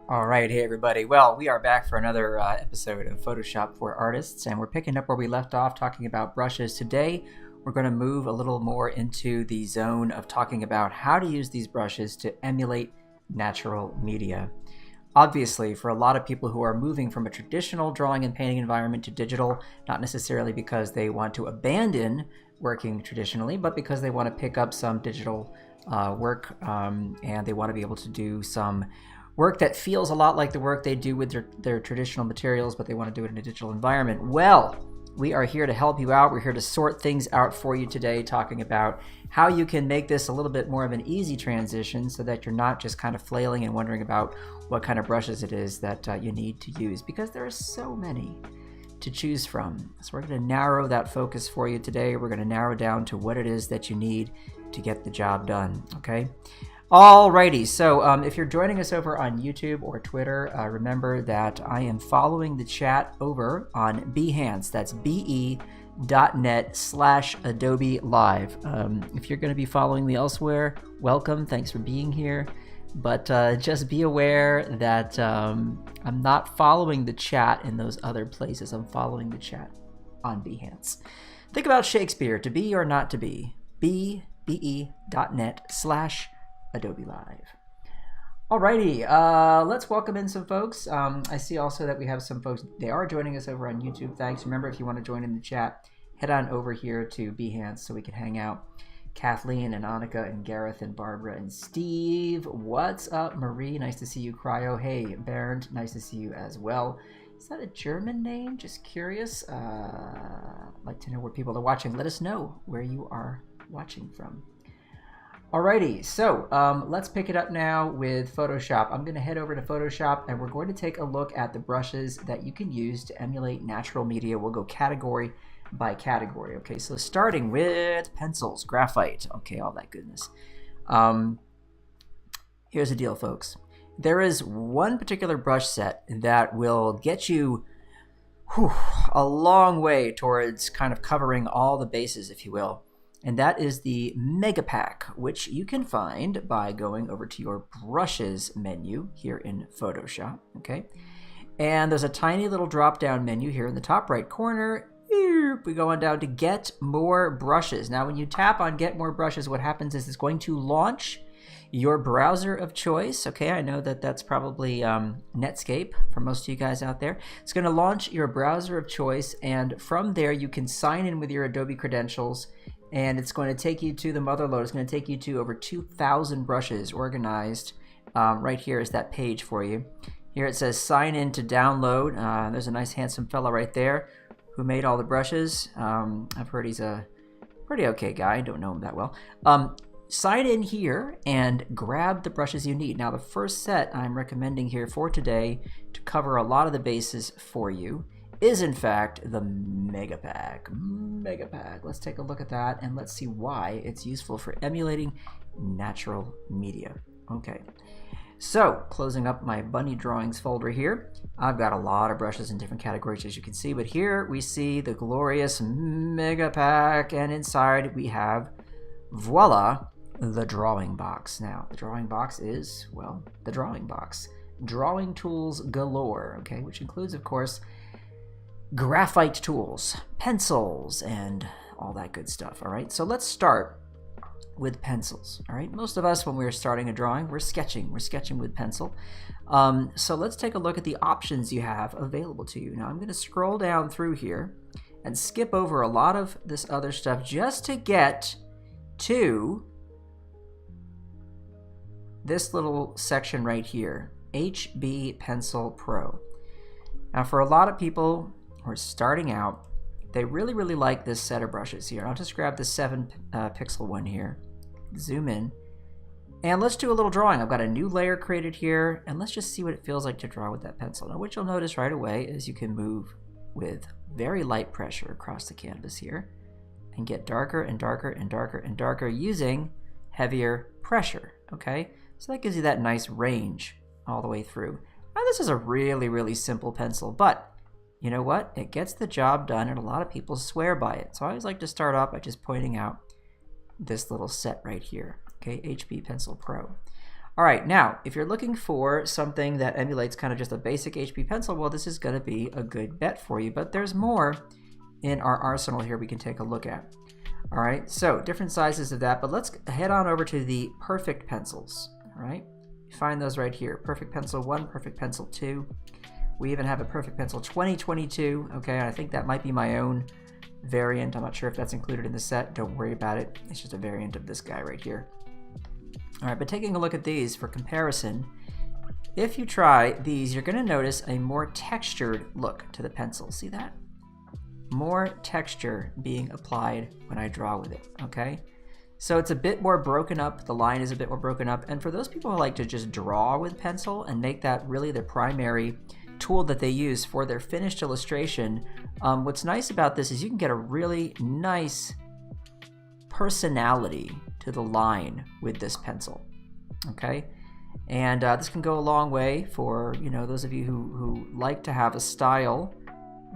All right, hey everybody. Well, we are back for another episode of Photoshop for Artists, and we're picking up where we left off talking about brushes. Today, we're going to move a little more into the zone of talking about how to use these brushes to emulate natural media. Obviously, for a lot of people who are moving from a traditional drawing and painting environment to digital, not necessarily because they want to abandon working traditionally, but because they want to pick up some digital work and they want to be able to do some work that feels a lot like the work they do with their traditional materials, but they want to do it in a digital environment. Well, we are here to help you out. We're here to sort things out for you today, talking about how you can make this a little bit more of an easy transition so that you're not just kind of flailing and wondering about what kind of brushes it is that you need to use, because there are so many to choose from. So we're going to narrow that focus for you today. We're going to narrow down to what it is that you need to get the job done, okay? Alrighty, so if you're joining us over on YouTube or Twitter, remember that I am following the chat over on Behance. That's be.net/Adobe Live. If you're going to be following me elsewhere, welcome. Thanks for being here. But just be aware that I'm not following the chat in those other places. I'm following the chat on Behance. Think about Shakespeare, to be or not to be. be.net/Adobe Live. Alrighty, let's welcome in some folks. I see also that we have some folks, they are joining us over on YouTube. Thanks. Remember, if you want to join in the chat, head on over here to Behance so we can hang out. Kathleen and Annika and Gareth and Barbara and Steve. What's up, Marie? Nice to see you, Cryo. Hey, Bernd, nice to see you as well. Is that a German name? Just curious. I'd like to know where people are watching. Let us know where you are watching from. Alrighty, so let's pick it up now with Photoshop. I'm going to head over to Photoshop and we're going to take a look at the brushes that you can use to emulate natural media. We'll go category by category. Okay, so starting with pencils, graphite, okay, all that goodness. Here's the deal, folks. There is one particular brush set that will get you a long way towards kind of covering all the bases, if you will. And that is the Megapack, which you can find by going over to your Brushes menu here in Photoshop, okay? And there's a tiny little drop-down menu here in the top right corner. We go on down to Get More Brushes. Now, when you tap on Get More Brushes, what happens is it's going to launch your browser of choice. Okay, I know that that's probably Netscape for most of you guys out there. It's going to launch your browser of choice, and from there you can sign in with your Adobe credentials, and it's going to take you to the mother load. It's going to take you to over 2,000 brushes organized. Right here is that page for you. Here it says sign in to download. There's a nice handsome fella right there who made all the brushes. I've heard he's a pretty okay guy. I don't know him that well. Sign in here and grab the brushes you need. Now, the first set I'm recommending here for today to cover a lot of the bases for you is, in fact, the Megapack. Let's take a look at that and let's see why it's useful for emulating natural media. Okay. So, closing up my bunny drawings folder here, I've got a lot of brushes in different categories, as you can see, but here we see the glorious Megapack, and inside we have, voila, the drawing box. Now, the drawing box is, well, the drawing box. Drawing tools galore, okay, which includes, of course, graphite tools, pencils, and all that good stuff, all right? So let's start with pencils, all right? Most of us, when we're starting a drawing, we're sketching with pencil. So let's take a look at the options you have available to you. Now, I'm going to scroll down through here and skip over a lot of this other stuff just to get to this little section right here, HB Pencil Pro. Now, for a lot of people who are starting out, they really, really like this set of brushes here. I'll just grab the 7 pixel one here, zoom in, and let's do a little drawing. I've got a new layer created here, and let's just see what it feels like to draw with that pencil. Now, what you'll notice right away is you can move with very light pressure across the canvas here and get darker and darker and darker and darker using heavier pressure, okay? So that gives you that nice range all the way through. Now, this is a really, really simple pencil, but you know what? It gets the job done, and a lot of people swear by it. So I always like to start off by just pointing out this little set right here, okay? HB Pencil Pro. All right, now, if you're looking for something that emulates kind of just a basic HP pencil, well, this is going to be a good bet for you. But there's more in our arsenal here we can take a look at. All right, so different sizes of that, but let's head on over to the Perfect pencils. All right, you find those right here. Perfect Pencil 1, Perfect Pencil 2. We even have a Perfect Pencil 2022. Okay, I think that might be my own variant. I'm not sure if that's included in the set. Don't worry about it. It's just a variant of this guy right here. All right, but taking a look at these for comparison, if you try these, you're going to notice a more textured look to the pencil. See that? More texture being applied when I draw with it, okay? So it's a bit more broken up. The line is a bit more broken up. And for those people who like to just draw with pencil and make that really their primary tool that they use for their finished illustration, what's nice about this is you can get a really nice personality to the line with this pencil, okay? And this can go a long way for, you know, those of you who like to have a style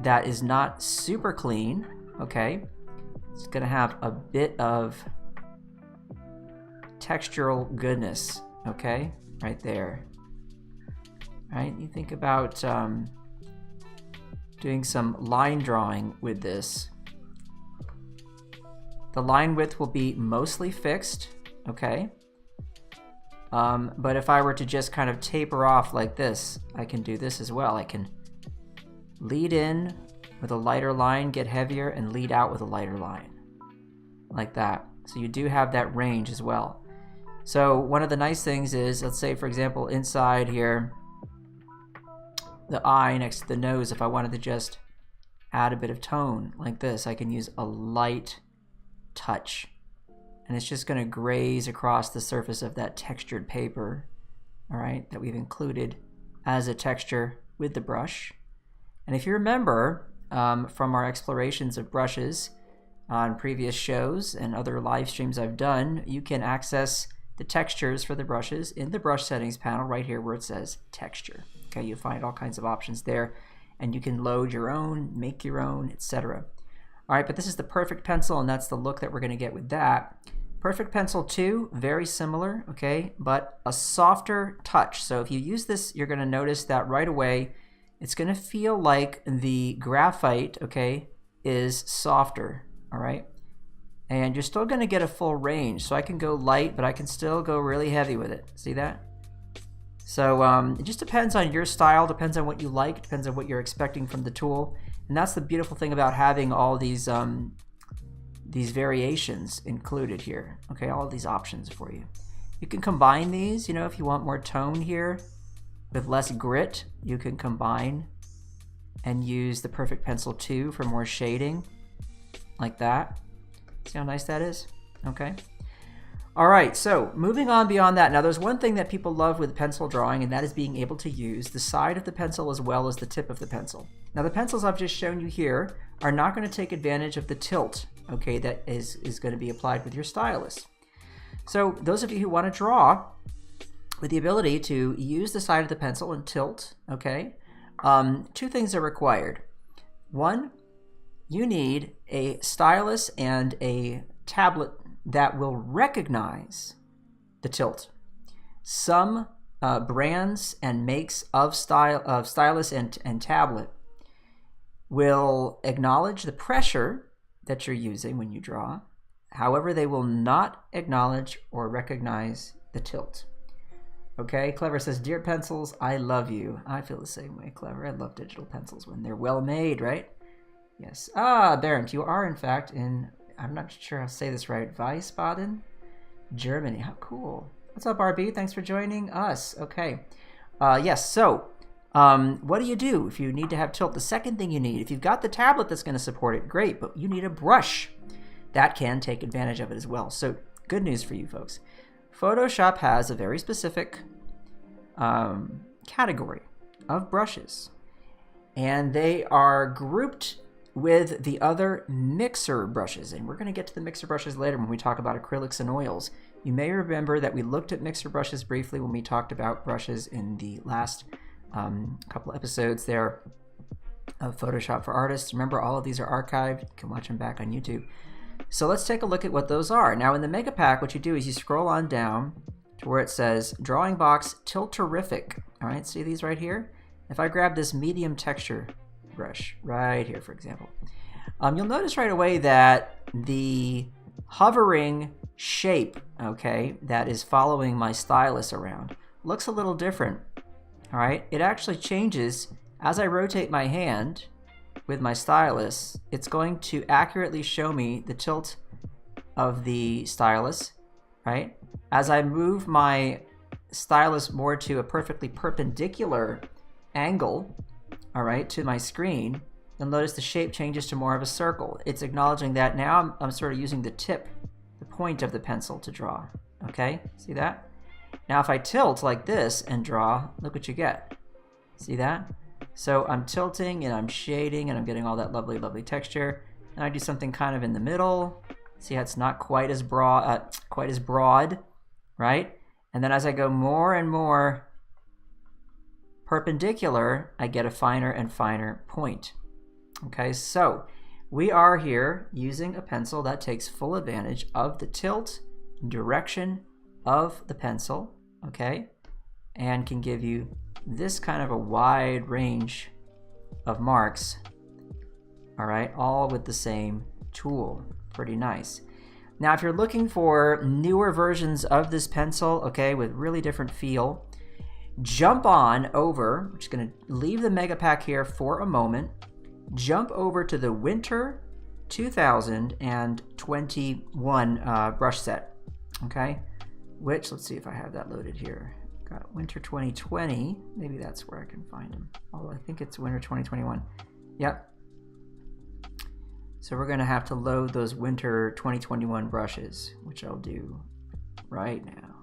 that is not super clean, okay? It's gonna have a bit of textural goodness, okay? Right there. Right? You think about doing some line drawing with this. The line width will be mostly fixed, okay? But if I were to just kind of taper off like this, I can do this as well. I can lead in with a lighter line, get heavier, and lead out with a lighter line, like that. So you do have that range as well. So one of the nice things is, let's say for example, inside here, the eye next to the nose, if I wanted to just add a bit of tone like this, I can use a light touch. And it's just going to graze across the surface of that textured paper, all right, that we've included as a texture with the brush. And if you remember from our explorations of brushes on previous shows and other live streams I've done, you can access the textures for the brushes in the brush settings panel right here where it says texture. Okay, you'll find all kinds of options there, and you can load your own, make your own, etc. All right, but this is the Perfect Pencil, and that's the look that we're going to get with that. Perfect Pencil 2, very similar, okay, but a softer touch. So if you use this, you're going to notice that right away it's going to feel like the graphite, okay, is softer, all right? And you're still going to get a full range. So I can go light, but I can still go really heavy with it. See that? So it just depends on your style, depends on what you like, depends on what you're expecting from the tool. And that's the beautiful thing about having all these variations included here. Okay, all of these options for you. You can combine these, you know, if you want more tone here with less grit, you can combine and use the Perfect Pencil 2 for more shading, like that. See how nice that is? Okay. All right, so moving on beyond that. Now there's one thing that people love with pencil drawing, and that is being able to use the side of the pencil as well as the tip of the pencil. Now the pencils I've just shown you here are not going to take advantage of the tilt, okay, that is going to be applied with your stylus. So those of you who want to draw with the ability to use the side of the pencil and tilt, okay, two things are required. One, you need a stylus and a tablet that will recognize the tilt. Some brands and makes of stylus and tablet will acknowledge the pressure that you're using when you draw. However, they will not acknowledge or recognize the tilt. Okay, Clever says, "Dear pencils, I love you." I feel the same way, Clever. I love digital pencils when they're well made, right? Yes. Ah, Bernd, you are in fact in, I'm not sure how to say this right, Wiesbaden, Germany. How cool. What's up, RB? Thanks for joining us. Okay. Yes, so what do if you need to have tilt? The second thing you need, if you've got the tablet that's going to support it, great, but you need a brush that can take advantage of it as well. So good news for you folks. Photoshop has a very specific category of brushes, and they are grouped with the other mixer brushes. And we're going to get to the mixer brushes later when we talk about acrylics and oils. You may remember that we looked at mixer brushes briefly when we talked about brushes in the last couple episodes there of Photoshop for Artists. Remember, all of these are archived. You can watch them back on YouTube. So let's take a look at what those are. Now in the Megapack, what you do is you scroll on down where it says Drawing Box Tilterific. All right, see these right here? If I grab this medium texture brush right here, for example, you'll notice right away that the hovering shape, okay, that is following my stylus around looks a little different. All right, it actually changes as I rotate my hand with my stylus. It's going to accurately show me the tilt of the stylus, right? As I move my stylus more to a perfectly perpendicular angle, all right, to my screen, you'll notice the shape changes to more of a circle. It's acknowledging that now I'm sort of using the tip, the point of the pencil to draw, okay? See that? Now if I tilt like this and draw, look what you get. See that? So I'm tilting and I'm shading and I'm getting all that lovely, lovely texture. And I do something kind of in the middle. See how it's not quite as broad, right? And then as I go more and more perpendicular, I get a finer and finer point. Okay, so we are here using a pencil that takes full advantage of the tilt and direction of the pencil, okay, and can give you this kind of a wide range of marks, all right, all with the same tool. Pretty nice. Now, if you're looking for newer versions of this pencil, okay, with really different feel, jump on over, we're just gonna leave the Megapack here for a moment, jump over to the Winter 2021 brush set, okay, which, let's see if I have that loaded here. Got Winter 2020, maybe that's where I can find them, although I think it's Winter 2021. Yep. So we're gonna have to load those Winter 2021 brushes, which I'll do right now.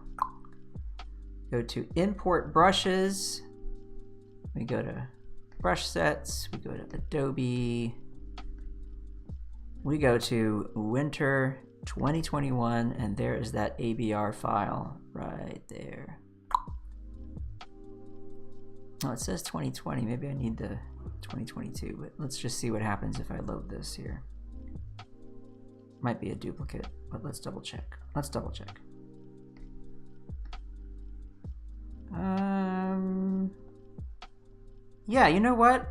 Go to Import Brushes, we go to Brush Sets, we go to Adobe, we go to Winter 2021, and there is that ABR file right there. Oh, it says 2020, maybe I need the 2022, but let's just see what happens if I load this here. Might be a duplicate, but let's double check. Let's double check. Yeah, you know what?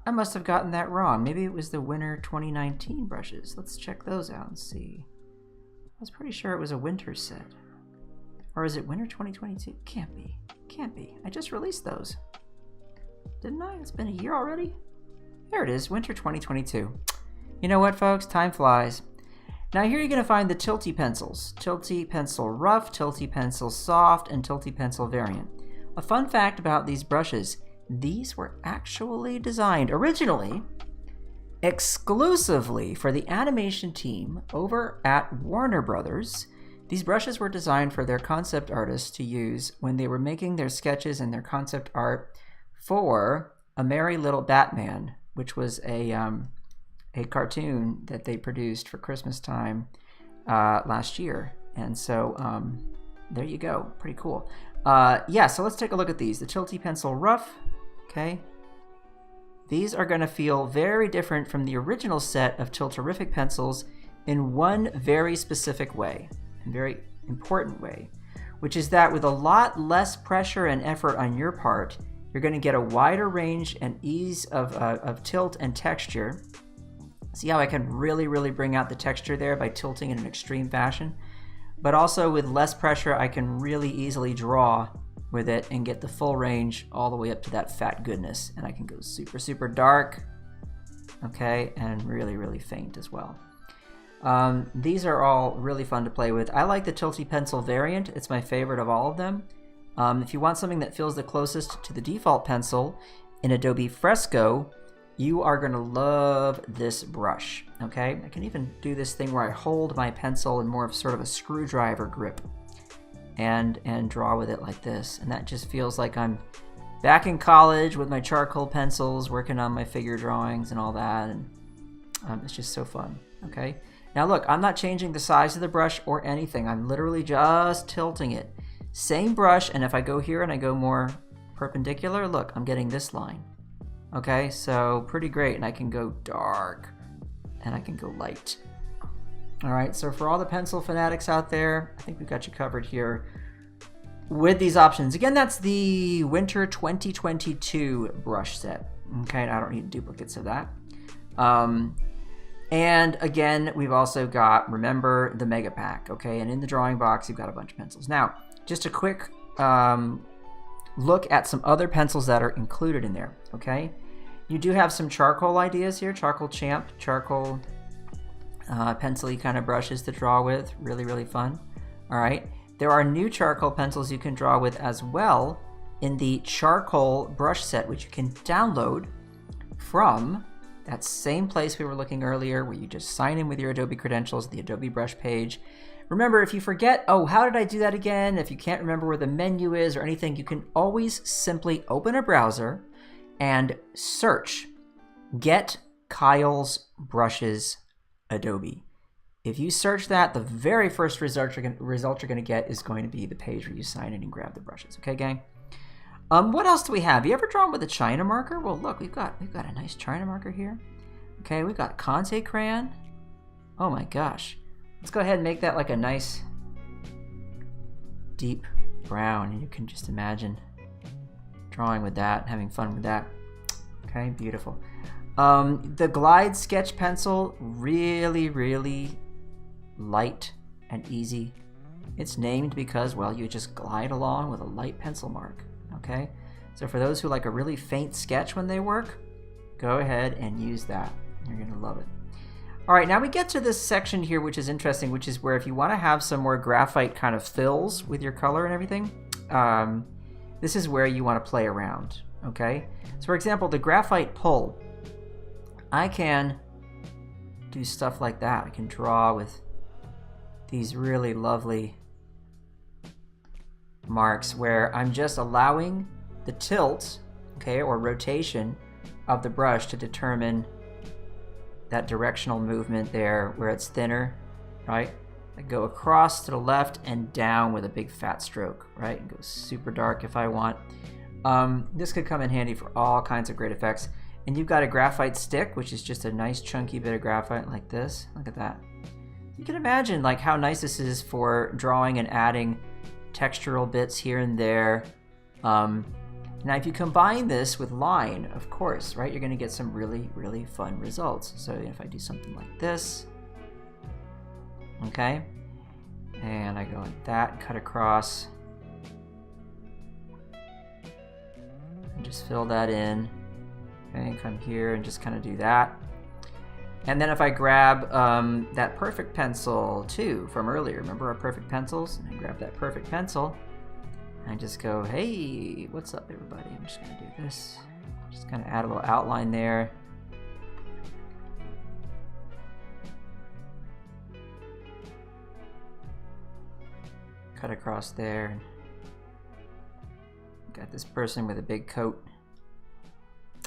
I must have gotten that wrong. Maybe it was the Winter 2019 brushes. Let's check those out and see. I was pretty sure it was a winter set. Or is it Winter 2022? Can't be. Can't be. I just released those. Didn't I? It's been a year already? There it is, Winter 2022. You know what, folks? Time flies. Now here you're going to find the Tilty pencils. Tilty Pencil Rough, Tilty Pencil Soft, and Tilty Pencil Variant. A fun fact about these brushes, these were actually designed originally exclusively for the animation team over at Warner Brothers. These brushes were designed for their concept artists to use when they were making their sketches and their concept art for A Merry Little Batman, which was a cartoon that they produced for Christmas time last year. And so there you go, pretty cool. Yeah, so let's take a look at these. The Tilty Pencil Rough, okay. These are gonna feel very different from the original set of Tilterific pencils in one very specific way, a very important way, which is that with a lot less pressure and effort on your part, you're gonna get a wider range and ease of tilt and texture. See how I can really bring out the texture there by tilting in an extreme fashion? But also with less pressure, I can really easily draw with it and get the full range all the way up to that fat goodness. And I can go super dark, okay, and really faint as well. These are all really fun to play with. I like the Tilty Pencil Variant. It's my favorite of all of them. If you want something that feels the closest to the default pencil in Adobe Fresco, you are gonna love this brush, okay? I can even do this thing where I hold my pencil in more of sort of a screwdriver grip and draw with it like this. And that just feels like I'm back in college with my charcoal pencils, working on my figure drawings and all that. And it's just so fun, okay? Now look, I'm not changing the size of the brush or anything. I'm literally just tilting it. Same brush, and if I go here and I go more perpendicular, look, I'm getting this line. Okay, so pretty great, and I can go dark, and I can go light. All right, so for all the pencil fanatics out there, I think we've got you covered here. with these options. Again, that's the Winter 2022 brush set. Okay, I don't need duplicates of that. And again, we've also got, remember, the Megapack, okay? And in the drawing box, you've got a bunch of pencils. Now, just a quick look at some other pencils that are included in there, okay? You do have some charcoal ideas here, charcoal champ, charcoal pencil-y kind of brushes to draw with, really, really fun, all right? There are new charcoal pencils you can draw with as well in the charcoal brush set, which you can download from that same place we were looking earlier, where you just sign in with your Adobe credentials, the Adobe brush page. Remember, if you forget, oh, how did I do that again? If you can't remember where the menu is or anything, you can always simply open a browser and search Get Kyle's Brushes Adobe. If you search that, the very first result you're going to get is going to be the page where you sign in and grab the brushes. Okay, gang? What else do we have? You ever drawn with a China marker? Well, look, we've got a nice China marker here. Okay, we've got Conte crayon. Oh my gosh. Let's go ahead and make that like a nice deep brown. And you can just imagine drawing with that, having fun with that. Okay, beautiful. The Glide sketch pencil, really, really light and easy. It's named because, well, you just glide along with a light pencil mark. Okay, so for those who like a really faint sketch when they work, go ahead and use that. You're going to love it. All right, now we get to this section here, which is interesting, which is where if you want to have some more graphite kind of fills with your color and everything, this is where you want to play around. Okay, so for example, the graphite pull, I can do stuff like that. I can draw with these really lovely marks where I'm just allowing the tilt, okay, or rotation of the brush to determine that directional movement there where it's thinner, right? I go across to the left and down with a big fat stroke, right? It goes super dark if I want. This could come in handy for all kinds of great effects. And you've got a graphite stick, which is just a nice chunky bit of graphite like this. Look at that. You can imagine like how nice this is for drawing and adding textural bits here and there. Now if you combine this with line, of course, right, you're going to get some really, really fun results. So if I do something like this, okay, and I go like that, cut across, and just fill that in, okay, come here and just kind of do that. And then if I grab that perfect pencil too from earlier, remember our perfect pencils? And I grab that perfect pencil and just go, hey, what's up everybody? I'm just gonna do this. Just kind of add a little outline there. Cut across there. Got this person with a big coat.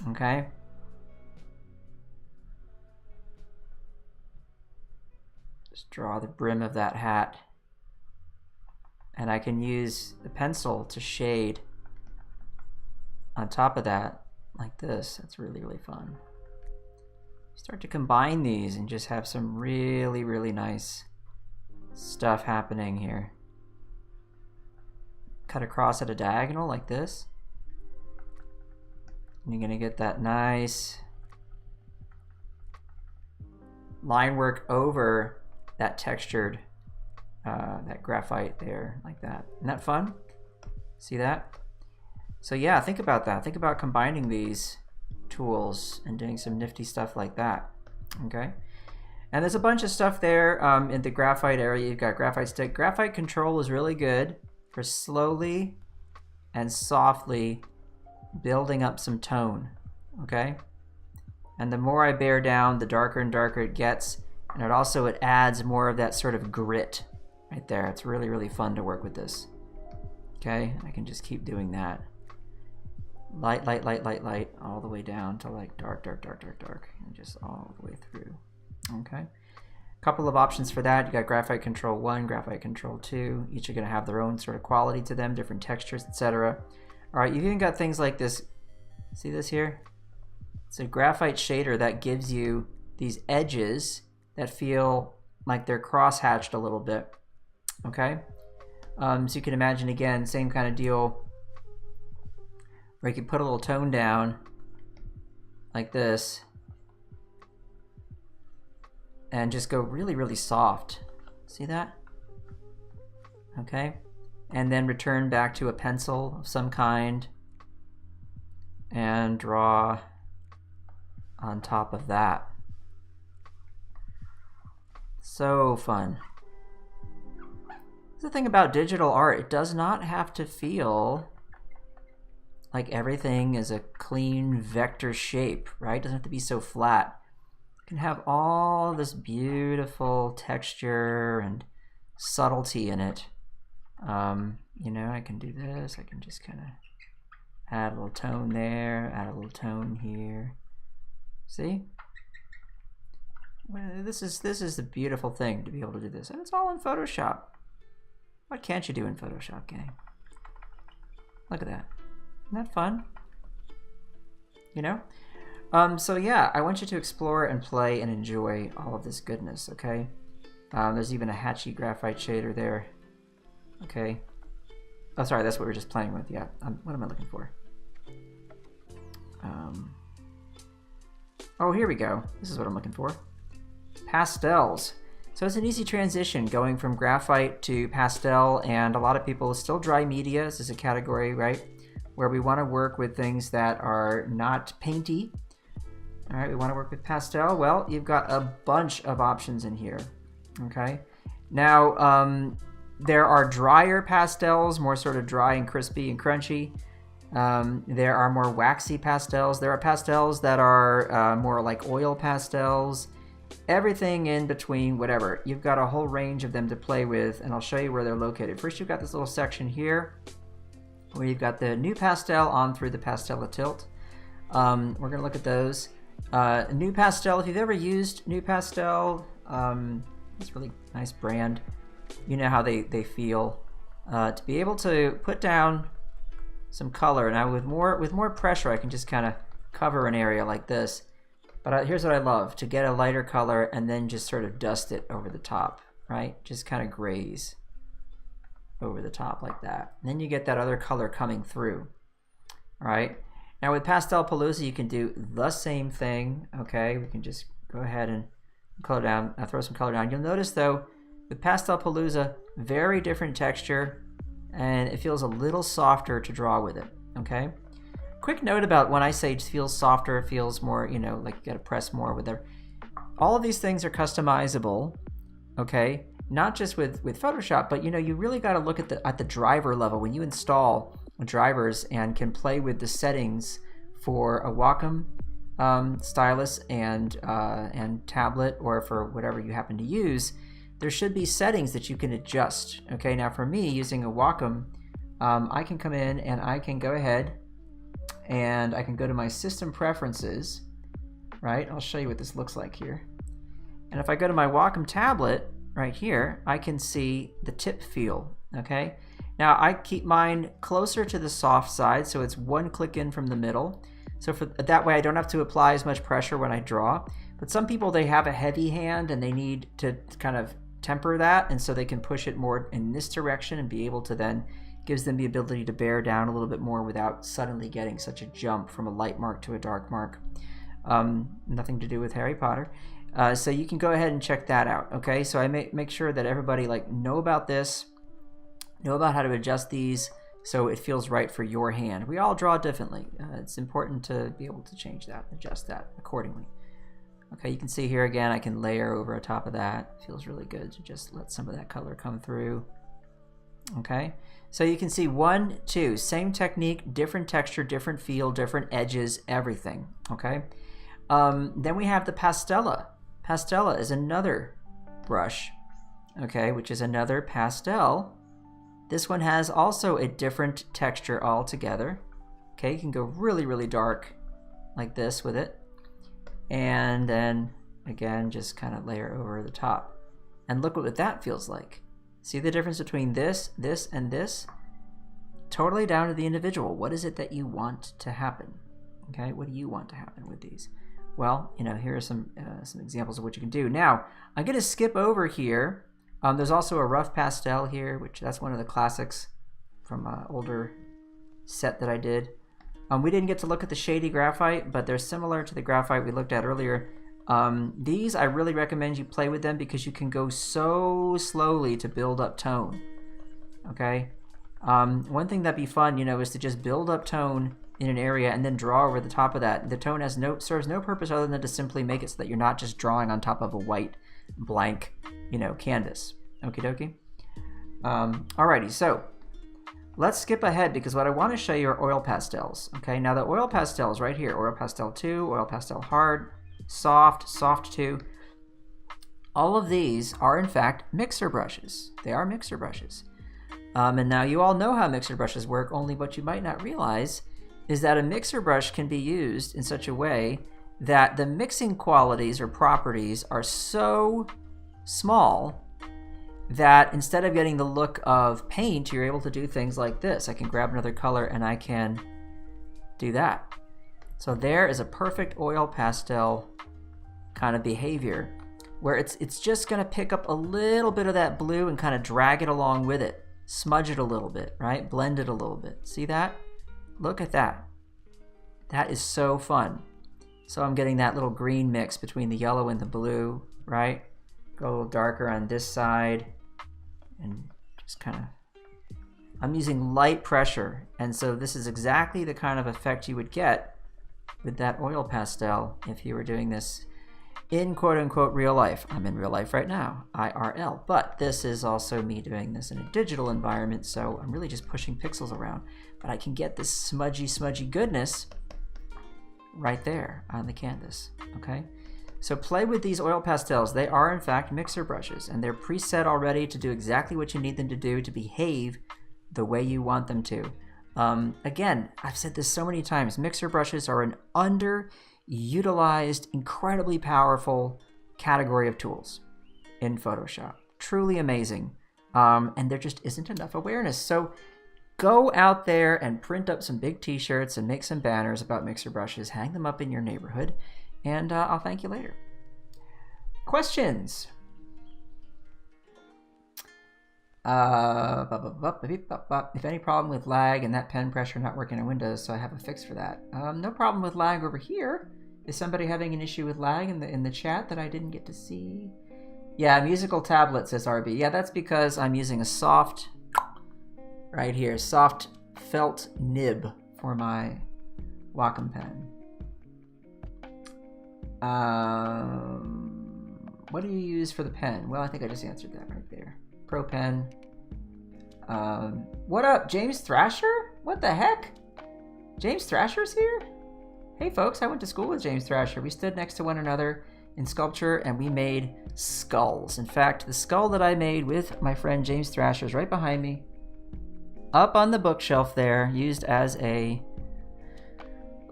Okay. Just draw the brim of that hat. And I can use the pencil to shade on top of that like this. That's really, really fun. Start to combine these and just have some really, really nice stuff happening here. Cut across at a diagonal like this. And you're gonna get that nice line work over that textured, that graphite there, like that. Isn't that fun? See that? So yeah, think about that. Think about combining these tools and doing some nifty stuff like that. Okay? And there's a bunch of stuff there in the graphite area. You've got graphite stick. Graphite control is really good for slowly and softly building up some tone. Okay? And the more I bear down, the darker and darker it gets. And it adds more of that sort of grit right there. It's really, really fun to work with this. Okay, I can just keep doing that. Light, light, light, light, light, all the way down to like dark, dark, dark, dark, dark, and just all the way through. Okay, a couple of options for that. You got Graphite Control 1, Graphite Control 2. Each are going to have their own sort of quality to them, different textures, etc. All right, you've even got things like this. See this here? It's a graphite shader that gives you these edges that feel like they're cross-hatched a little bit. Okay, So you can imagine, again, same kind of deal, where you can put a little tone down like this and just go really, really soft. See that? Okay. And then return back to a pencil of some kind and draw on top of that. So fun. The thing about digital art, it does not have to feel like everything is a clean vector shape, right? It doesn't have to be so flat. You can have all this beautiful texture and subtlety in it. You know, I can do this. I can just kind of add a little tone there, add a little tone here. See? Well, this is the beautiful thing, to be able to do this. And it's all in Photoshop. What can't you do in Photoshop, gang? Look at that. Isn't that fun? You know? So yeah, I want you to explore and play and enjoy all of this goodness, okay? There's even a hatchy graphite shader there. Okay. Oh, sorry, that's what we were just playing with. Yeah. What am I looking for? Oh, here we go. This is what I'm looking for. Pastels. So it's an easy transition going from graphite to pastel, and a lot of people still dry media. This is a category, right, where we want to work with things that are not painty. All right, we want to work with pastel. Well, you've got a bunch of options in here. Okay. Now, there are drier pastels, more sort of dry and crispy and crunchy. There are more waxy pastels. There are pastels that are more like oil pastels. Everything in between, whatever. You've got a whole range of them to play with, and I'll show you where they're located. First, you've got this little section here where you've got the NuPastel on through the Pastel Tilt. We're going to look at those. NuPastel, if you've ever used NuPastel, it's a really nice brand. You know how they feel. To be able to put down some color. Now with more pressure, I can just kind of cover an area like this. But here's what I love, to get a lighter color and then just sort of dust it over the top, right? Just kind of graze over the top like that. And then you get that other color coming through, all right? Now with Pastel Palooza, you can do the same thing, okay? We can just go ahead and color down, throw some color down. You'll notice though, with Pastel Palooza, very different texture, and it feels a little softer to draw with it, okay? Quick note about when I say it feels softer, it feels more, you know, like you gotta press more with it. All of these things are customizable, okay? Not just with Photoshop, but you know, you really gotta look at the driver level. When you install drivers and can play with the settings for a Wacom stylus and tablet, or for whatever you happen to use, there should be settings that you can adjust, okay? Now for me, using a Wacom, I can come in and I can go ahead and I can go to my system preferences, right? I'll show you what this looks like here. And if I go to my Wacom tablet right here, I can see the tip feel, okay? Now I keep mine closer to the soft side, so it's one click in from the middle. So for that way I don't have to apply as much pressure when I draw. But some people, they have a heavy hand and they need to kind of temper that, and so they can push it more in this direction and be able to then, gives them the ability to bear down a little bit more without suddenly getting such a jump from a light mark to a dark mark. Nothing to do with Harry Potter. So you can go ahead and check that out, okay? So I make sure that everybody know about this, know about how to adjust these so it feels right for your hand. We all draw differently. It's important to be able to change that, adjust that accordingly. Okay, you can see here again, I can layer over top of that. It feels really good to just let some of that color come through. Okay, so you can see 1, 2, same technique, different texture, different feel, different edges, everything. Okay, then we have the Pastella. Pastella is another brush, okay, which is another pastel. This one has also a different texture altogether. Okay, you can go really, really dark like this with it. And then again, just kind of layer over the top. And look what that feels like. See the difference between this, this, and this? Totally down to the individual. What is it that you want to happen? Okay, what do you want to happen with these? Well, you know, here are some examples of what you can do. Now, I'm going to skip over here There's also a rough pastel here, which that's one of the classics from an older set that I did. We didn't get to look at the shady graphite, but they're similar to the graphite we looked at earlier. These, I really recommend you play with them because you can go so slowly to build up tone. Okay? One thing that'd be fun, you know, is to just build up tone in an area and then draw over the top of that. The tone serves no purpose other than to simply make it so that you're not just drawing on top of a white blank, you know, canvas. Okie dokie. Alrighty, so let's skip ahead because what I want to show you are oil pastels. Okay, now the oil pastels right here, oil pastel 2, oil pastel hard, soft, soft 2. All of these are in fact mixer brushes. They are mixer brushes. And now you all know how mixer brushes work, only what you might not realize is that a mixer brush can be used in such a way that the mixing qualities or properties are so small that instead of getting the look of paint, you're able to do things like this. I can grab another color and I can do that. So there is a perfect oil pastel kind of behavior where it's just going to pick up a little bit of that blue and kind of drag it along with it. Smudge it a little bit, right? Blend it a little bit. See that? Look at that. That is so fun. So I'm getting that little green mix between the yellow and the blue, right? Go a little darker on this side and just kind of, I'm using light pressure. And so this is exactly the kind of effect you would get with that oil pastel if you were doing this in quote-unquote real life. I'm in real life right now, IRL, but this is also me doing this in a digital environment, so I'm really just pushing pixels around, but I can get this smudgy, smudgy goodness right there on the canvas, okay? So play with these oil pastels. They are in fact mixer brushes, and they're preset already to do exactly what you need them to do to behave the way you want them to. Again, I've said this so many times, mixer brushes are an underutilized, incredibly powerful category of tools in Photoshop. Truly amazing. And there just isn't enough awareness. So go out there and print up some big t-shirts and make some banners about mixer brushes, hang them up in your neighborhood, and I'll thank you later. Questions? If any problem with lag and that pen pressure not working in Windows, so I have a fix for that. No problem with lag over here. Is somebody having an issue with lag in the chat that I didn't get to see? Yeah, musical tablet, says RB. Yeah, that's because I'm using a soft, right here, soft felt nib for my Wacom pen. What do you use for the pen? Well, I think I just answered that right there. Pro Pen. What up, James Thrasher? What the heck? James Thrasher's here? Hey folks, I went to school with James Thrasher. We stood next to one another in sculpture and we made skulls. In fact, the skull that I made with my friend James Thrasher is right behind me, up on the bookshelf there, used as a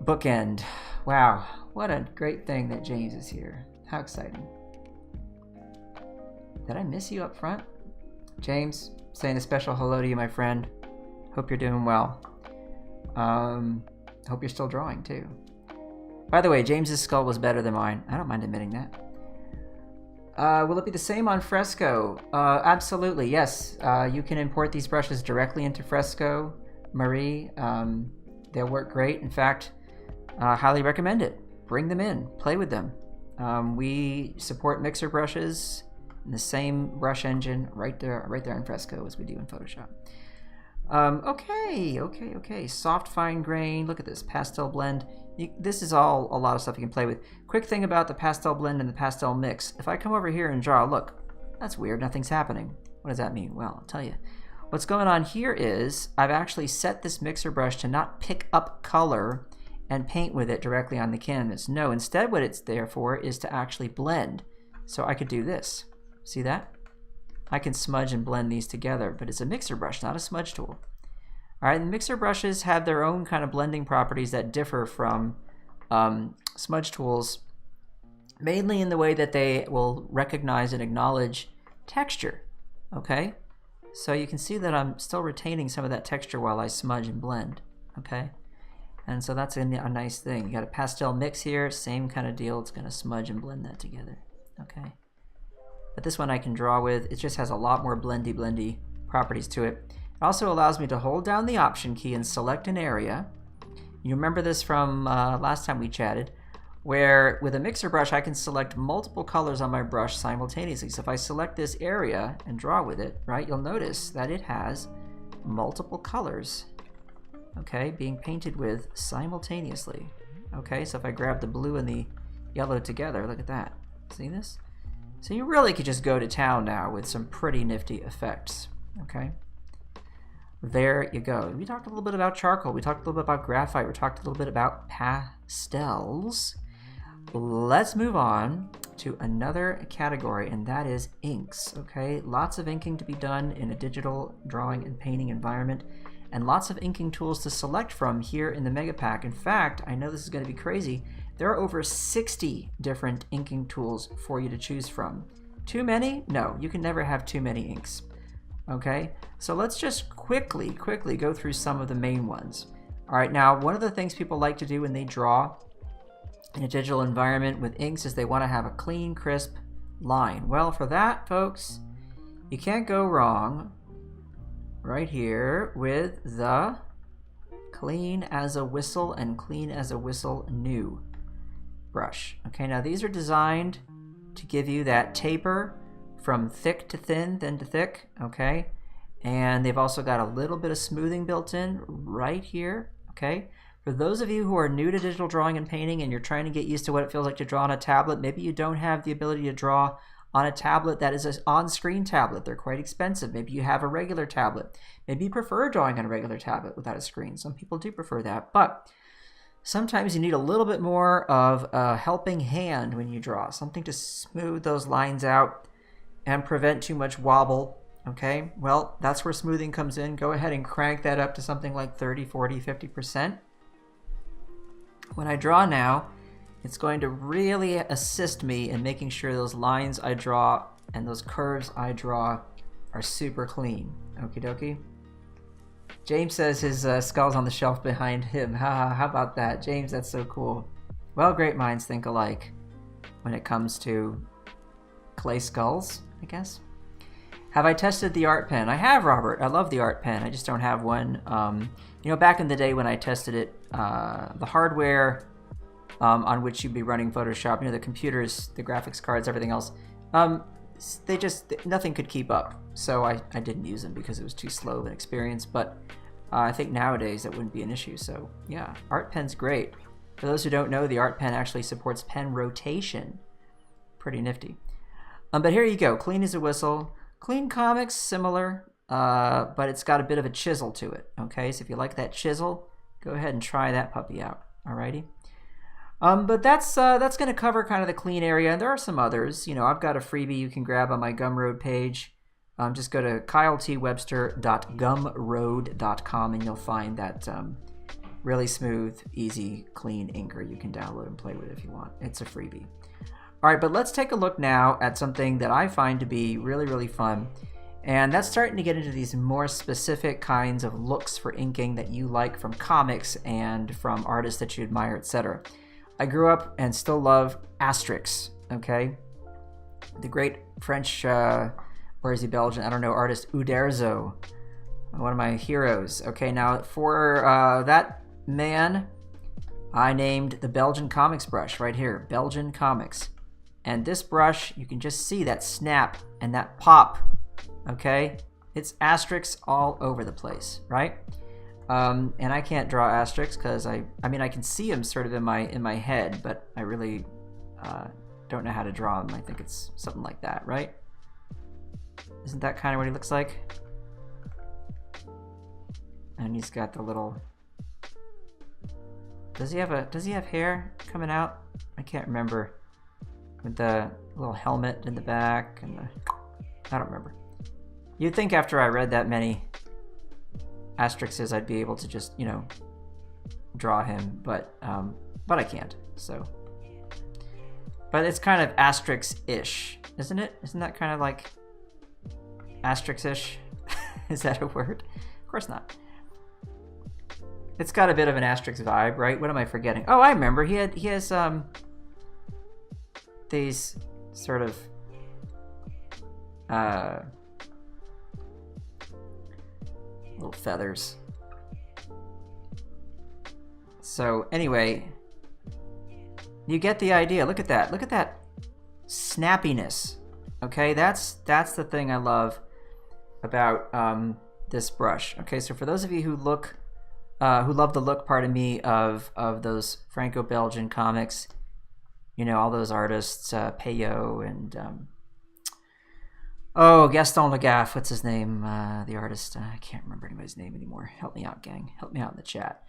bookend. Wow, what a great thing that James is here. How exciting. Did I miss you up front? James, saying a special hello to you, my friend. Hope you're doing well. Hope you're still drawing too. By the way, James's skull was better than mine. I don't mind admitting that. Will it be the same on Fresco? Absolutely, yes. You can import these brushes directly into Fresco, Marie. They'll work great. In fact, highly recommend it. Bring them in, play with them. We support mixer brushes in the same brush engine right there in Fresco as we do in Photoshop. Okay. Soft fine grain. Look at this pastel blend. This is all a lot of stuff you can play with. Quick thing about the pastel blend and the pastel mix. If I come over here and draw, look, that's weird. Nothing's happening. What does that mean? Well, I'll tell you. What's going on here is I've actually set this mixer brush to not pick up color and paint with it directly on the canvas. No, instead what it's there for is to actually blend. So I could do this. See that? I can smudge and blend these together, but it's a mixer brush, not a smudge tool. All right, and mixer brushes have their own kind of blending properties that differ from smudge tools, mainly in the way that they will recognize and acknowledge texture, okay? So you can see that I'm still retaining some of that texture while I smudge and blend, okay? And so that's a nice thing. You got a pastel mix here, same kind of deal. It's gonna smudge and blend that together, okay? but this one I can draw with. It just has a lot more blendy properties to it. It also allows me to hold down the Option key and select an area. You remember this from last time we chatted, where with a mixer brush I can select multiple colors on my brush simultaneously. So if I select this area and draw with it, right, you'll notice that it has multiple colors, okay, being painted with simultaneously. Okay, so if I grab the blue and the yellow together, look at that. See this? So you really could just go to town now with some pretty nifty effects, okay? There you go. We talked a little bit about charcoal. We talked a little bit about graphite. We talked a little bit about pastels. Let's move on to another category, and that is inks, okay? Lots of inking to be done in a digital drawing and painting environment, and lots of inking tools to select from here in the Megapack. In fact, I know this is going to be crazy, there are over 60 different inking tools for you to choose from. Too many? No, you can never have too many inks. Okay, so let's just quickly go through some of the main ones. All right, now one of the things people like to do when they draw in a digital environment with inks is they want to have a clean, crisp line. Well, for that, folks, you can't go wrong right here with the Clean as a Whistle and Clean as a Whistle New brush. Okay, now these are designed to give you that taper from thick to thin, thin to thick, okay? And they've also got a little bit of smoothing built in right here, okay? For those of you who are new to digital drawing and painting and you're trying to get used to what it feels like to draw on a tablet, maybe you don't have the ability to draw on a tablet that is an on-screen tablet. They're quite expensive. Maybe you have a regular tablet. Maybe you prefer drawing on a regular tablet without a screen. Some people do prefer that, but sometimes you need a little bit more of a helping hand when you draw, something to smooth those lines out and prevent too much wobble, okay? Well, that's where smoothing comes in. Go ahead and crank that up to something like 30, 40, 50%. When I draw now, it's going to really assist me in making sure those lines I draw and those curves I draw are super clean. Okie dokie. James says his skull's on the shelf behind him. Haha, how about that? James, that's so cool. Well, great minds think alike when it comes to clay skulls, I guess. Have I tested the art pen? I have, Robert. I love the art pen. I just don't have one. You know, back in the day when I tested it, the hardware on which you'd be running Photoshop, you know, the computers, the graphics cards, everything else, nothing could keep up. So I didn't use them because it was too slow of an experience. But I think nowadays that wouldn't be an issue. So yeah, art pen's great. For those who don't know, the art pen actually supports pen rotation. Pretty nifty. But here you go, Clean as a Whistle. Clean Comics, similar, but it's got a bit of a chisel to it, okay? So if you like that chisel, go ahead and try that puppy out, alrighty? But that's going to cover kind of the clean area, and there are some others. You know, I've got a freebie you can grab on my Gumroad page. Just go to kyletwebster.gumroad.com and you'll find that really smooth, easy, clean inker you can download and play with if you want. It's a freebie. All right, but let's take a look now at something that I find to be really, really fun. And that's starting to get into these more specific kinds of looks for inking that you like from comics and from artists that you admire, etc. I grew up and still love Asterix, okay? The great French, or is he Belgian? I don't know, artist Uderzo, one of my heroes. Okay, now for that man, I named the Belgian Comics brush right here, Belgian Comics. And this brush, you can just see that snap and that pop, okay? It's Asterix all over the place, right? And I can't draw Asterix because I mean, I can see him sort of in my head, but I really don't know how to draw him. I think it's something like that, right? Isn't that kind of what he looks like? And he's got the little... Does he have hair coming out? I can't remember. With the little helmet in the back and I don't remember. You'd think after I read that many Asterixes I'd be able to just, you know, draw him, but I can't. So, but it's kind of Asterix-ish, isn't it? Isn't that kind of like Asterix-ish? Is that a word? Of course not. It's got a bit of an Asterix vibe, right? What am I forgetting? Oh, I remember. He has these sort of little feathers. So anyway, you get the idea. Look at that. Look at that snappiness. Okay, that's the thing I love about this brush. Okay, so for those of you who love the look, pardon me, of those Franco-Belgian comics, you know, all those artists, Peyo and Gaston Lagaffe, what's his name? The artist, I can't remember anybody's name anymore. Help me out, gang. Help me out in the chat.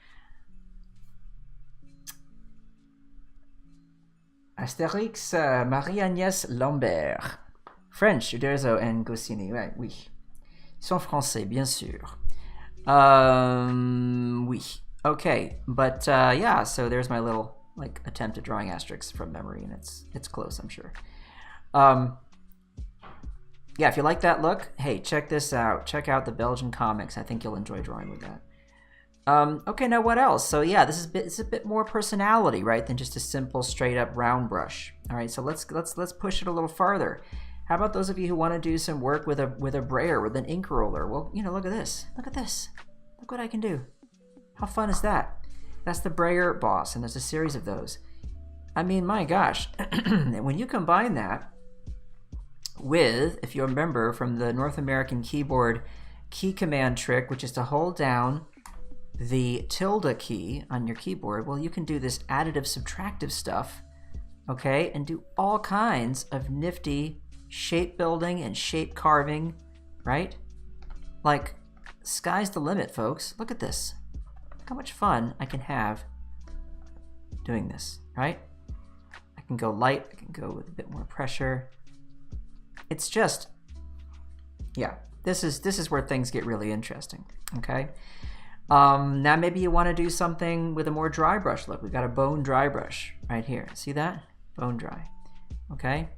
Astérix, Marie-Agnès Lambert. French, Uderzo and Goscinny, right, oui. Ils sont français, bien sûr. Oui. Okay, but yeah, so there's my little like attempt at drawing asterisks from memory, and it's close, I'm sure. Yeah, if you like that look, hey, check this out. Check out the Belgian comics. I think you'll enjoy drawing with that. Okay, now what else? So yeah, it's a bit more personality, right, than just a simple straight up round brush. All right, so let's push it a little farther. How about those of you who want to do some work with a brayer, with an ink roller? Well, you know, look at this. Look at this. Look what I can do. How fun is that? That's the brayer boss, and there's a series of those. I mean, my gosh, when you combine that with, if you remember from the North American keyboard key command trick, which is to hold down the tilde key on your keyboard, well, you can do this additive subtractive stuff, okay, and do all kinds of nifty shape building and shape carving, right? Like, sky's the limit, folks. Look at this. Look how much fun I can have doing this, right? I can go light, I can go with a bit more pressure. It's just, yeah, this is where things get really interesting, okay? Now maybe you want to do something with a more dry brush look. We've got a bone dry brush right here. See that? Bone dry. Okay?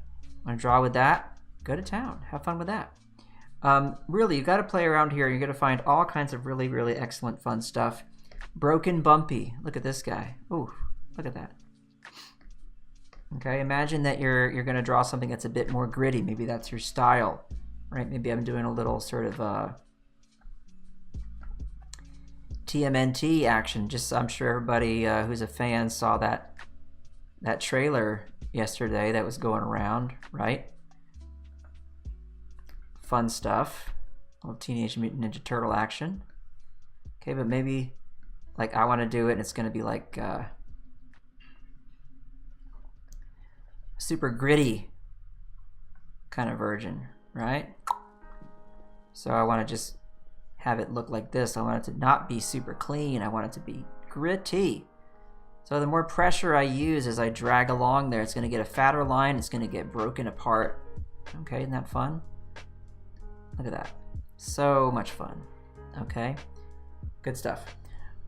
Want to draw with that? Go to town. Have fun with that. Really, you've got to play around here. You're going to find all kinds of really, really excellent fun stuff. Broken Bumpy. Look at this guy. Ooh, look at that. Okay, imagine that you're going to draw something that's a bit more gritty. Maybe that's your style, right? Maybe I'm doing a little sort of TMNT action. Just, I'm sure everybody who's a fan saw that trailer yesterday that was going around, right? Fun stuff. A little Teenage Mutant Ninja Turtle action. Okay, but maybe like I want to do it and it's going to be like super gritty kind of version, right? So I want to just have it look like this. I want it to not be super clean. I want it to be gritty. So the more pressure I use as I drag along there, it's going to get a fatter line. It's going to get broken apart. Okay, isn't that fun? Look at that. So much fun. Okay, good stuff.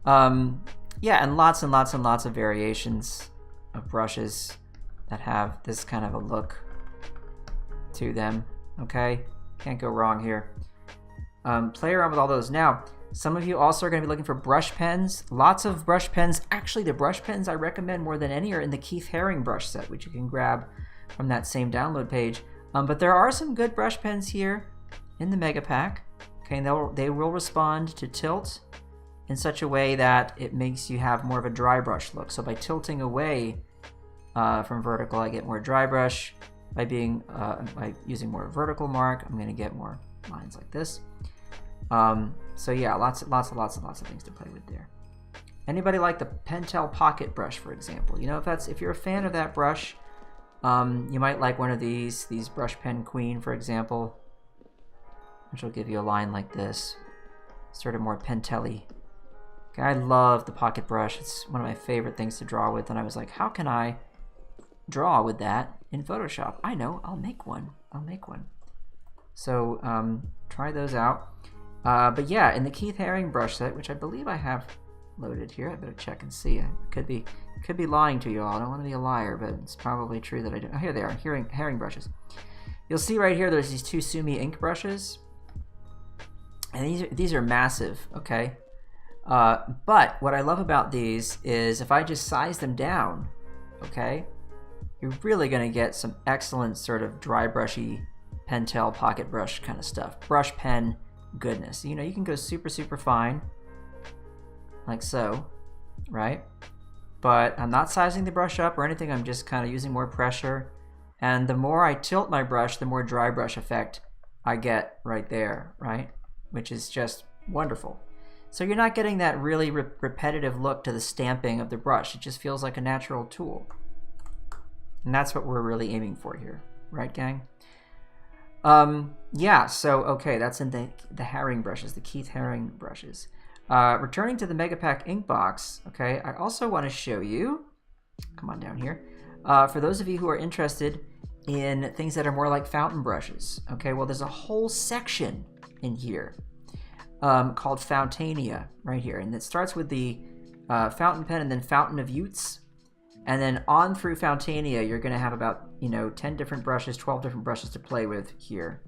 Yeah, and lots of variations of brushes that have this kind of a look to them. Okay, can't go wrong here. Play around with all those. Now, some of you also are going to be looking for brush pens. Lots of brush pens. Actually, the brush pens I recommend more than any are in the Keith Haring brush set, which you can grab from that same download page. But there are some good brush pens here in the Megapack. Okay, and they will respond to tilt in such a way that it makes you have more of a dry brush look. So by tilting away from vertical, I get more dry brush. By using more vertical mark, I'm going to get more lines like this. So yeah, lots of things to play with there. Anybody like the Pentel Pocket brush, for example? You know, if you're a fan of that brush, you might like one of these Brush Pen Queen, for example, which will give you a line like this, sort of more Pentel-y. Okay, I love the Pocket brush. It's one of my favorite things to draw with, and I was like, how can I draw with that in Photoshop? I know, I'll make one. So try those out. But yeah, in the Keith Haring brush set, which I believe I have loaded here, I better check and see. I could be lying to you all. I don't want to be a liar, but it's probably true that I do. Oh, here they are, Haring brushes. You'll see right here there's these two Sumi ink brushes, and these are massive, okay? But what I love about these is if I just size them down, okay, you're really going to get some excellent sort of dry brushy Pentel pocket brush kind of stuff. Brush pen goodness. You know, you can go super, super fine, like so, right? But I'm not sizing the brush up or anything. I'm just kind of using more pressure. And the more I tilt my brush, the more dry brush effect I get right there, right? Which is just wonderful. So you're not getting that really repetitive look to the stamping of the brush. It just feels like a natural tool. And that's what we're really aiming for here, right, gang? Yeah, so, okay, that's in the Haring brushes, the Keith Haring brushes. Returning to the Megapack ink box, okay, I also want to show you, come on down here, for those of you who are interested in things that are more like fountain brushes, okay, well, there's a whole section in here called Fountaina, right here, and it starts with the fountain pen and then Fountain of Youths, and then on through Fountaina, you're going to have about, you know, 10 different brushes, 12 different brushes to play with here,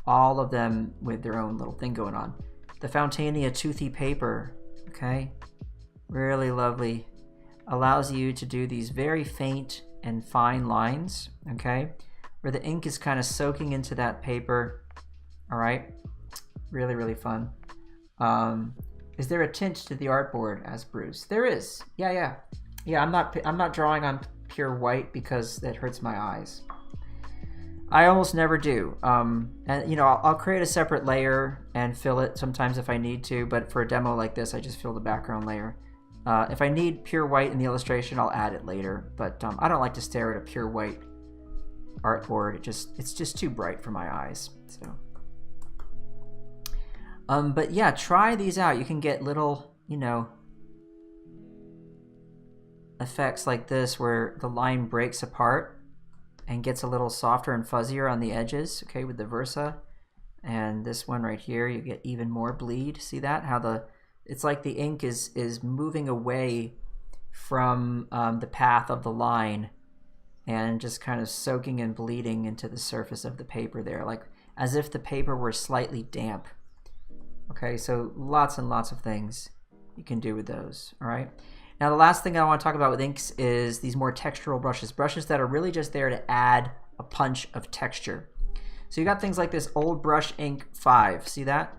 all of them with their own little thing going on. The Fountaina toothy paper, okay, really lovely, allows you to do these very faint and fine lines, okay, where the ink is kind of soaking into that paper. All right, really, really fun. Is there a tint to the artboard? Asked Bruce. There is. Yeah. I'm not drawing on pure white because that hurts my eyes. I almost never do. And you know, I'll create a separate layer and fill it sometimes if I need to, but for a demo like this, I just fill the background layer. If I need pure white in the illustration, I'll add it later, but I don't like to stare at a pure white artboard. It's just too bright for my eyes. So, but yeah, try these out. You can get little, you know, effects like this where the line breaks apart and gets a little softer and fuzzier on the edges, okay, with the Versa. And this one right here, you get even more bleed. See that? How it's like the ink is moving away from the path of the line and just kind of soaking and bleeding into the surface of the paper there, like as if the paper were slightly damp. Okay, so lots and lots of things you can do with those, all right? Now the last thing I want to talk about with inks is these more textural brushes, brushes that are really just there to add a punch of texture. So you got things like this Old Brush Ink 5, see that?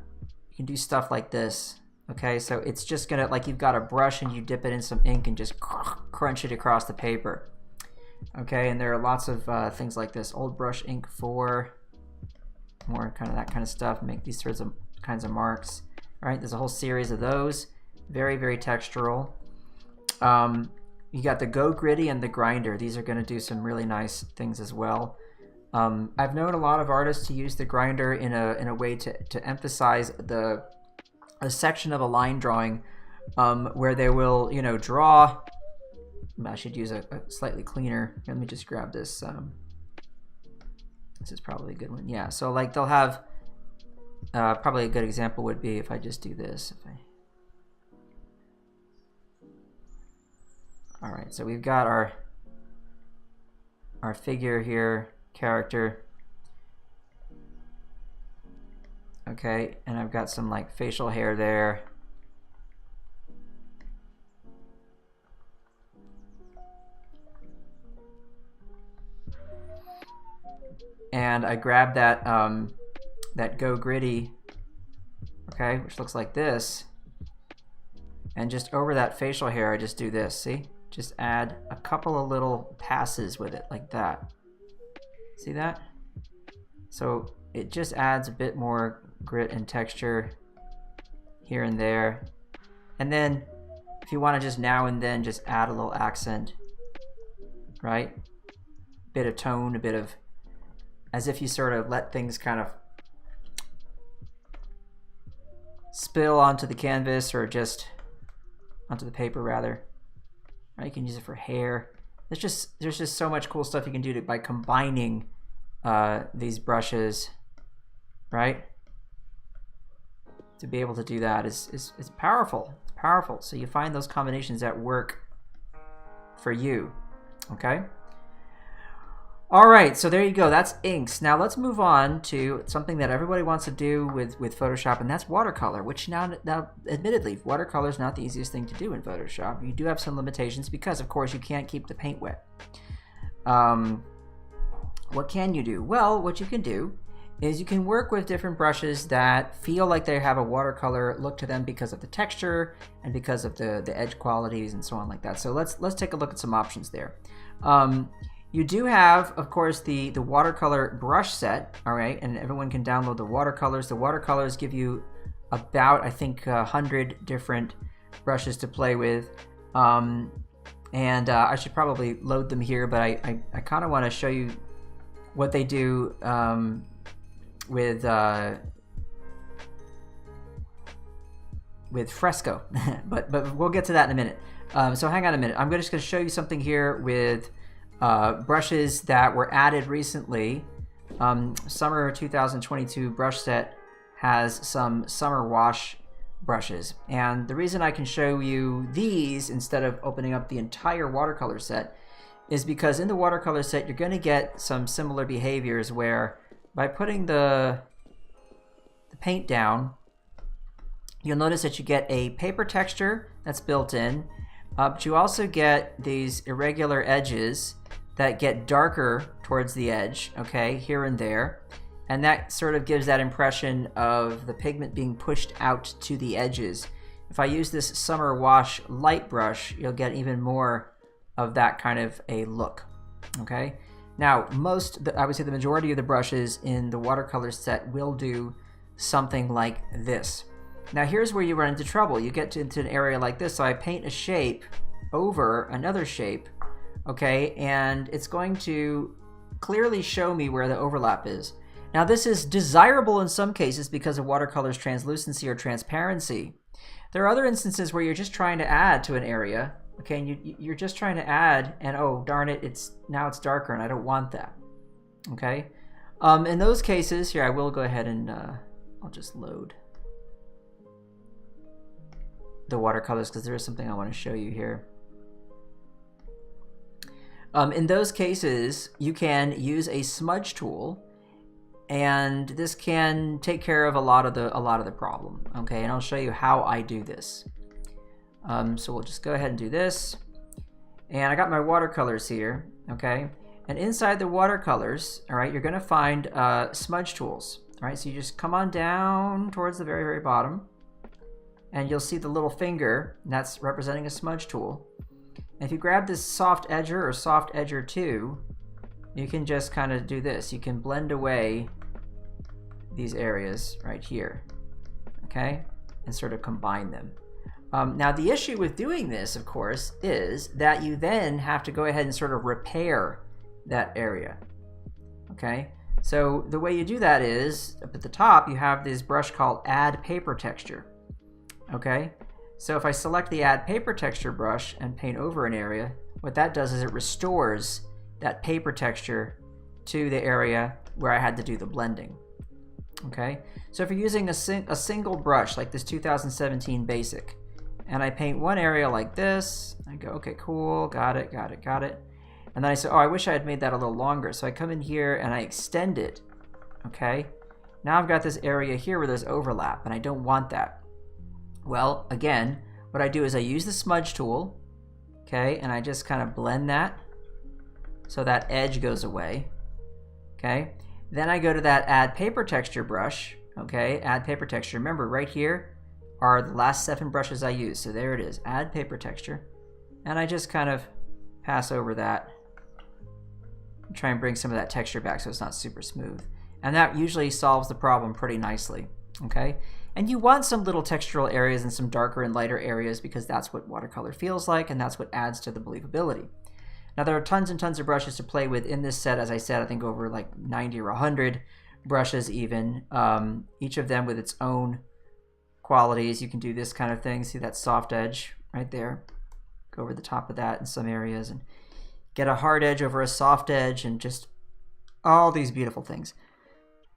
You can do stuff like this, okay? So it's just gonna, like you've got a brush and you dip it in some ink and just crunch it across the paper. Okay, and there are lots of things like this. Old Brush Ink 4, more kind of that kind of stuff, make these sorts of kinds of marks. All right, there's a whole series of those, very, very textural. You got the Go Gritty and the Grinder. These are going to do some really nice things as well. I've known a lot of artists to use the grinder in a way to emphasize a section of a line drawing where they will, you know, draw. I should use a slightly cleaner. Let me just grab this. This is probably a good one. Yeah, so like they'll have probably a good example would be if I just do this. All right, so we've got our figure here, character. Okay, and I've got some like facial hair there. And I grab that that Go Gritty, okay, which looks like this, and just over that facial hair, I just do this. See? Just add a couple of little passes with it like that. See that? So it just adds a bit more grit and texture here and there. And then if you want to just now and then just add a little accent, right? Bit of tone, a bit of, as if you sort of let things kind of spill onto the canvas or just onto the paper rather. Right, you can use it for hair. There's just so much cool stuff you can do by combining these brushes, right? To be able to do that is powerful. It's powerful. So you find those combinations that work for you. Okay. All right, so there you go. That's inks. Now let's move on to something that everybody wants to do with Photoshop, and that's watercolor, which now admittedly, watercolor is not the easiest thing to do in Photoshop. You do have some limitations because, of course, you can't keep the paint wet. What can you do? Well, what you can do is you can work with different brushes that feel like they have a watercolor look to them because of the texture and because of the edge qualities and so on like that. So let's take a look at some options there. You do have, of course, the watercolor brush set, all right, and everyone can download the watercolors. The watercolors give you about, I think, 100 different brushes to play with. I should probably load them here, but I kind of want to show you what they do with Fresco, but we'll get to that in a minute. So hang on a minute. I'm just going to show you something here with brushes that were added recently. Summer 2022 brush set has some summer wash brushes, and the reason I can show you these instead of opening up the entire watercolor set is because in the watercolor set you're going to get some similar behaviors where by putting the paint down, you'll notice that you get a paper texture that's built in, but you also get these irregular edges that get darker towards the edge, okay, here and there. And that sort of gives that impression of the pigment being pushed out to the edges. If I use this summer wash light brush, you'll get even more of that kind of a look, okay? Now, I would say the majority of the brushes in the watercolor set will do something like this. Now, here's where you run into trouble. You get into an area like this, so I paint a shape over another shape, okay? And it's going to clearly show me where the overlap is. Now, this is desirable in some cases because of watercolor's translucency or transparency. There are other instances where you're just trying to add to an area, okay, and you're just trying to add, and oh, darn it, now it's darker, and I don't want that, okay? In those cases, here, I will go ahead and I'll just load the watercolors because there is something I want to show you here. In those cases, you can use a smudge tool, and this can take care of a lot of the problem, okay? And I'll show you how I do this. So we'll just go ahead and do this, and I got my watercolors here, okay? And inside the watercolors, all right, you're going to find smudge tools, all right? So you just come on down towards the very, very bottom, and you'll see the little finger, and that's representing a smudge tool. And if you grab this soft edger or soft edger 2, you can just kind of do this. You can blend away these areas right here, okay? And sort of combine them. Now, the issue with doing this, of course, is that you then have to go ahead and sort of repair that area, okay? So the way you do that is, up at the top, you have this brush called Add Paper Texture, okay? So if I select the Add Paper Texture brush and paint over an area, what that does is it restores that paper texture to the area where I had to do the blending, okay? So if you're using a single brush like this 2017 Basic, and I paint one area like this, I go, okay, cool, got it. And then I say, oh, I wish I had made that a little longer. So I come in here and I extend it, okay? Now I've got this area here where there's overlap, and I don't want that. Well, again, what I do is I use the smudge tool, okay, and I just kind of blend that so that edge goes away, okay? Then I go to that Add Paper Texture brush, okay, Add Paper Texture. Remember, right here are the last 7 brushes I used. So there it is, Add Paper Texture. And I just kind of pass over that and try and bring some of that texture back so it's not super smooth. And that usually solves the problem pretty nicely, okay? And you want some little textural areas and some darker and lighter areas because that's what watercolor feels like, and that's what adds to the believability. Now, there are tons and tons of brushes to play with in this set. As I said, I think over like 90 or 100 brushes even, each of them with its own qualities. You can do this kind of thing. See that soft edge right there? Go over the top of that in some areas and get a hard edge over a soft edge and just all these beautiful things.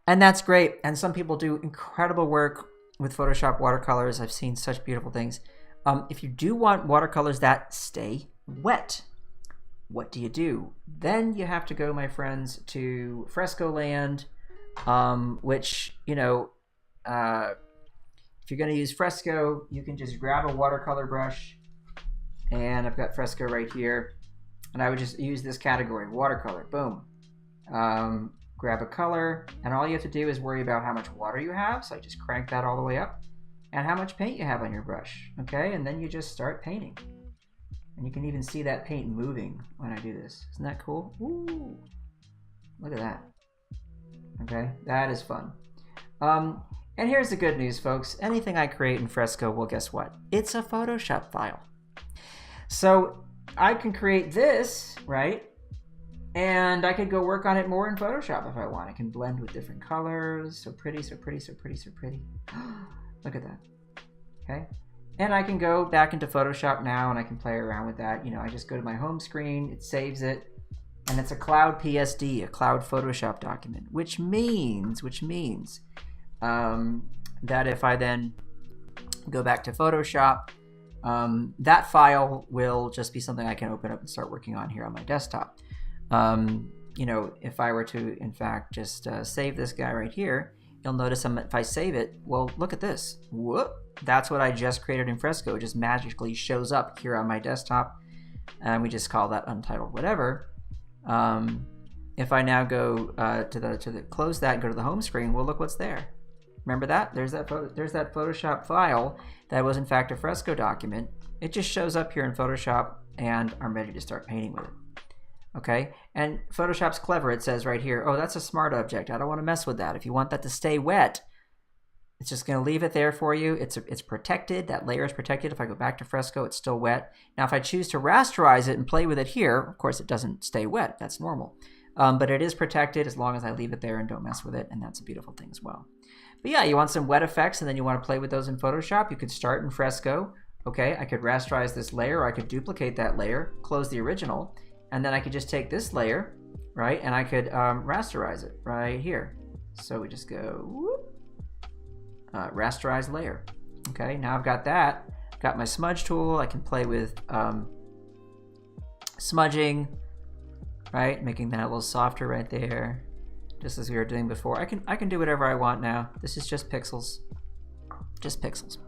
And that's great. And some people do incredible work with Photoshop watercolors. I've seen such beautiful things. If you do want watercolors that stay wet, what do? Then you have to go, my friends, to Fresco land, which, you know, if you're going to use Fresco, you can just grab a watercolor brush, and I've got Fresco right here, and I would just use this category, watercolor, boom. grab a color, and all you have to do is worry about how much water you have. So I just crank that all the way up, and how much paint you have on your brush. Okay, and then you just start painting. And you can even see that paint moving when I do this. Isn't that cool? Ooh, look at that. Okay, that is fun. And here's the good news, folks. Anything I create in Fresco, well, guess what? It's a Photoshop file. So I can create this, right? And I could go work on it more in Photoshop if I want. I can blend with different colors. So pretty, so pretty, so pretty, so pretty. Look at that. Okay. And I can go back into Photoshop now and I can play around with that. You know, I just go to my home screen, it saves it, and it's a cloud PSD, a cloud Photoshop document, which means that if I then go back to Photoshop, that file will just be something I can open up and start working on here on my desktop. You know, if I were to, in fact, just save this guy right here, you'll notice if I save it, well, look at this. Whoop, that's what I just created in Fresco. It just magically shows up here on my desktop, and we just call that untitled whatever. If I now go to close that and go to the home screen, well, look what's there. Remember that? There's that Photoshop file that was in fact a Fresco document. It just shows up here in Photoshop, and I'm ready to start painting with it. Okay, and Photoshop's clever. It says right here, oh, that's a smart object. I don't want to mess with that. If you want that to stay wet, it's just going to leave it there for you. It's protected. That layer is protected. If I go back to Fresco, it's still wet. Now, if I choose to rasterize it and play with it here, of course, it doesn't stay wet. That's normal. But it is protected as long as I leave it there and don't mess with it, and that's a beautiful thing as well. But yeah, you want some wet effects and then you want to play with those in Photoshop, you could start in Fresco. Okay, I could rasterize this layer, or I could duplicate that layer, close the original, and then I could just take this layer, right, and I could rasterize it right here. So we just go, whoop, rasterize layer. Okay, now I've got that. Got my smudge tool. I can play with smudging, right, making that a little softer right there, just as we were doing before. I can do whatever I want now. This is just pixels, just pixels.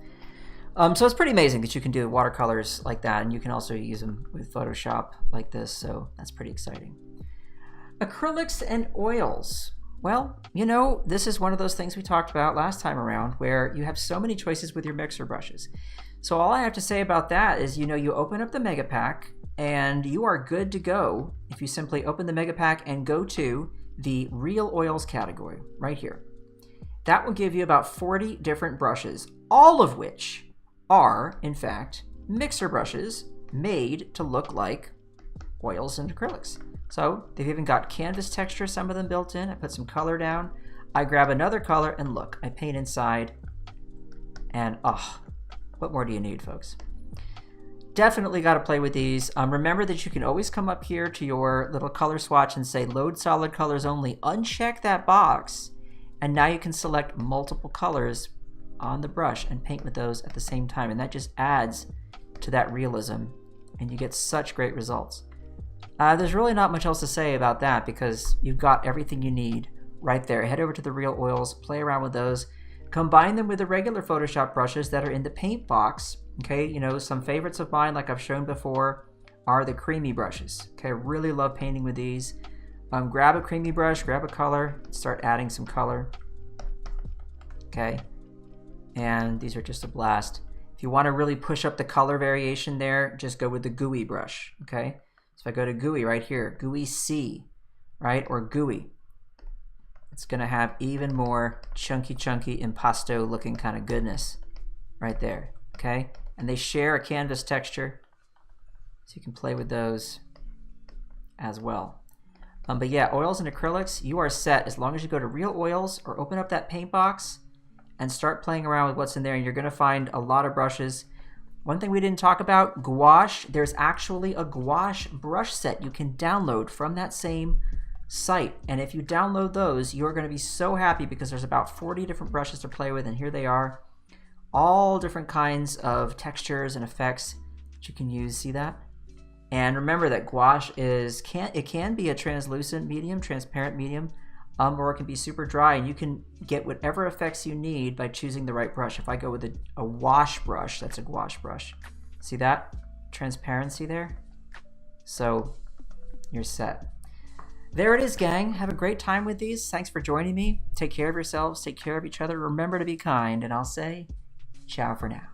So it's pretty amazing that you can do watercolors like that, and you can also use them with Photoshop like this, so that's pretty exciting. Acrylics and oils. Well, you know, this is one of those things we talked about last time around where you have so many choices with your mixer brushes. So all I have to say about that is, you know, you open up the Megapack and you are good to go if you simply open the Megapack and go to the Real Oils category right here. That will give you about 40 different brushes, all of which are, in fact, mixer brushes made to look like oils and acrylics. So they've even got canvas texture, some of them built in. I put some color down. I grab another color and look, I paint inside, and oh, what more do you need, folks? Definitely got to play with these. Remember that you can always come up here to your little color swatch and say load solid colors only. Uncheck that box, and now you can select multiple colors on the brush and paint with those at the same time, and that just adds to that realism, and you get such great results. There's really not much else to say about that because you've got everything you need right there. Head over to the Real Oils, play around with those, combine them with the regular Photoshop brushes that are in the Paintbox. Okay, you know, some favorites of mine, like I've shown before, are the creamy brushes. Okay, I really love painting with these. Grab a creamy brush, grab a color, start adding some color. Okay, and these are just a blast. If you want to really push up the color variation there, just go with the gooey brush. Okay, so if I go to gooey right here, gooey C, right, or gooey, it's going to have even more chunky impasto looking kind of goodness right there. Okay, and they share a canvas texture, so you can play with those as well. But yeah, oils and acrylics, you are set as long as you go to Real Oils or open up that Paintbox and start playing around with what's in there, and you're going to find a lot of brushes. One thing we didn't talk about, gouache. There's actually a gouache brush set you can download from that same site, and if you download those, you're going to be so happy because there's about 40 different brushes to play with, and here they are. All different kinds of textures and effects that you can use. See that? And remember that gouache can be a translucent medium, transparent medium, or it can be super dry, and you can get whatever effects you need by choosing the right brush. If I go with a wash brush, that's a gouache brush. See that? Transparency there? So you're set. There it is, gang. Have a great time with these. Thanks for joining me. Take care of yourselves. Take care of each other. Remember to be kind. And I'll say ciao for now.